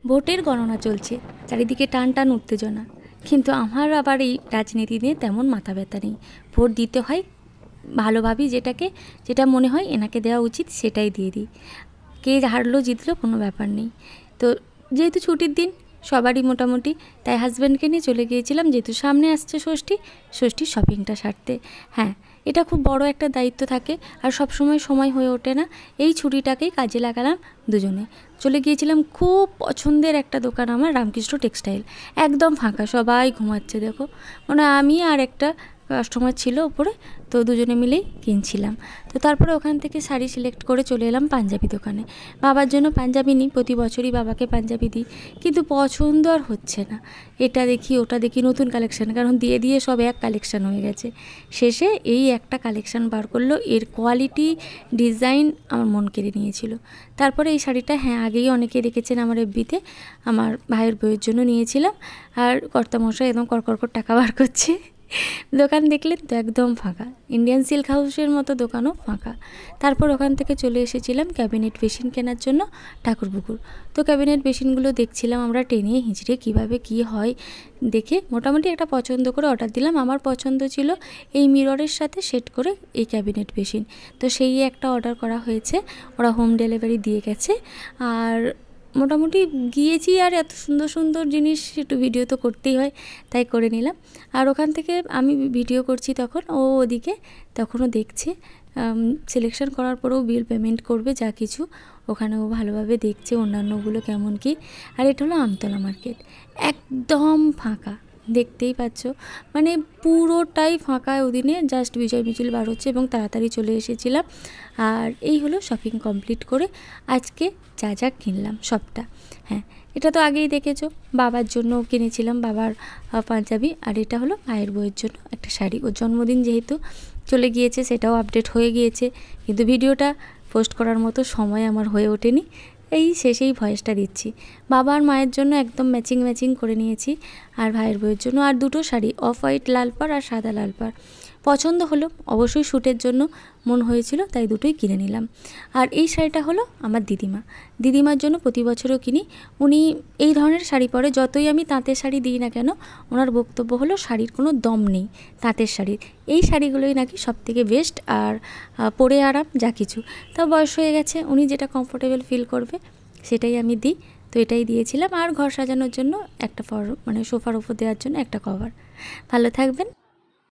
ভোটের গণনা চলছে, চারিদিকে টান টান উত্তেজনা। কিন্তু আমার আবার এই রাজনীতি নিয়ে তেমন মাথা ব্যথা নেই। ভোট দিতে হয় ভালোভাবেই, যেটা মনে হয় এনাকে দেওয়া উচিত সেটাই দিয়ে দিই। কে হারলো জিতলো কোনো ব্যাপার নেই। তো যেহেতু ছুটির দিন সবারই মোটামুটি, তাই হাজব্যান্ডকে নিয়ে চলে গিয়েছিলাম, যেহেতু সামনে আসছে ষষ্ঠীর শপিংটা সারতে। হ্যাঁ, এটা খুব বড় একটা দায়িত্ব থাকে আর সব সময় হয়ে ওঠে না। এই ছুটিটাকেই কাজে লাগালাম দুজনে। চলে গিয়েছিলাম খুব পছন্দের একটা দোকান আমার, রামকৃষ্ণ টেক্সটাইল। একদম ফাঁকা, সবাই ঘুমাচ্ছে দেখো, মানে আমি আর একটা কাস্টমার ছিল ওপরে, তো দুজনে মিলেই কিনছিলাম। তো তারপরে ওখান থেকে শাড়ি সিলেক্ট করে চলে এলাম পাঞ্জাবি দোকানে। বাবার জন্য পাঞ্জাবি নিই, প্রতি বছরই বাবাকে পাঞ্জাবি দিই, কিন্তু পছন্দ আর হচ্ছে না। এটা দেখি ওটা দেখি, নতুন কালেকশান, কারণ দিয়ে দিয়ে সব এক কালেকশান হয়ে গেছে। শেষে এই একটা কালেকশান বার করলো, এর কোয়ালিটি ডিজাইন আমার মন কেড়ে নিয়েছিল। তারপরে এই শাড়িটা, হ্যাঁ আগেই অনেকে দেখেছেন আমার এফবিতে, আমার ভাইয়ের বইয়ের জন্য নিয়েছিলাম। আর কর্তামশাই একদম কড়কড় টাকা বার করছে। দোকান দেখলেন তো একদম ফাঁকা, ইন্ডিয়ান সিল্ক হাউসের মতো দোকানও ফাঁকা। তারপর ওখান থেকে চলে এসেছিলাম ক্যাবিনেট বেসিন কেনার জন্য ঠাকুরপুকুর। তো ক্যাবিনেট বেসিনগুলো দেখছিলাম আমরা টেনে হিঁচড়ে, কীভাবে কী হয় দেখে মোটামুটি একটা পছন্দ করে অর্ডার দিলাম। আমার পছন্দ ছিল এই মিররের সাথে সেট করে এই ক্যাবিনেট বেসিন, তো সেই একটা অর্ডার করা হয়েছে। ওরা হোম ডেলিভারি দিয়ে গেছে। আর মোটামুটি গিয়েছি, আর এত সুন্দর সুন্দর জিনিস একটু ভিডিও তো করতেই হয়, তাই করে নিলাম। আর ওখান থেকে আমি ভিডিও করছি তখন ও ওদিকে তখনও দেখছে। সিলেকশন করার পরেও বিল পেমেন্ট করবে যা কিছু, ওখানে ও ভালোভাবে দেখছে অন্যান্যগুলো কেমন কি। আর এটা হলো আমতলা মার্কেট, একদম ফাঁকা, দেখতেই পাচ্ছ, মানে পুরোটাই ফাঁকা ওদিনে। জাস্ট বিজয় মিছিল বার হচ্ছে এবং তাড়াতাড়ি চলে এসেছিলাম। আর এই হলো শপিং কমপ্লিট করে আজকে যা যা কিনলাম সবটা। হ্যাঁ, এটা তো আগেই দেখেছো, বাবার জন্য কিনেছিলাম বাবার পাঞ্জাবি, আর এটা হলো মায়ের বইয়ের জন্য একটা শাড়ি। ওর জন্মদিন যেহেতু চলে গিয়েছে, সেটাও আপডেট হয়ে গিয়েছে, কিন্তু ভিডিওটা পোস্ট করার মতো সময় আমার হয়ে ওঠেনি। এই শেষেই ভয়েসটা দিচ্ছি। বাবা আর মায়ের জন্য একদম ম্যাচিং করে নিয়েছি, আর ভাইয়ের বইয়ের জন্য আর দুটো শাড়ি, অফ হোয়াইট লাল পাড় আর সাদা লাল পাড় পছন্দ হলো। অবশ্যই শ্যুটের জন্য মন হয়েছিল, তাই দুটোই কিনে নিলাম। আর এই শাড়িটা হলো আমার দিদিমার জন্য প্রতি বছরও কিনি। উনি এই ধরনের শাড়ি পরে, যতই আমি তাঁতের শাড়ি দিই না কেন, ওনার বক্তব্য হলো শাড়ির কোনো দম নেই তাঁতের শাড়ির, এই শাড়িগুলোই নাকি সবথেকে বেস্ট আর পরে আরাম যা কিছু। তা বয়স হয়ে গেছে, উনি যেটা কমফোর্টেবল ফিল করবে সেটাই আমি দিই, তো এটাই দিয়েছিলাম। আর ঘর সাজানোর জন্য একটা মানে সোফার ওপর দেওয়ার জন্য একটা কভার। ভালো থাকবেন।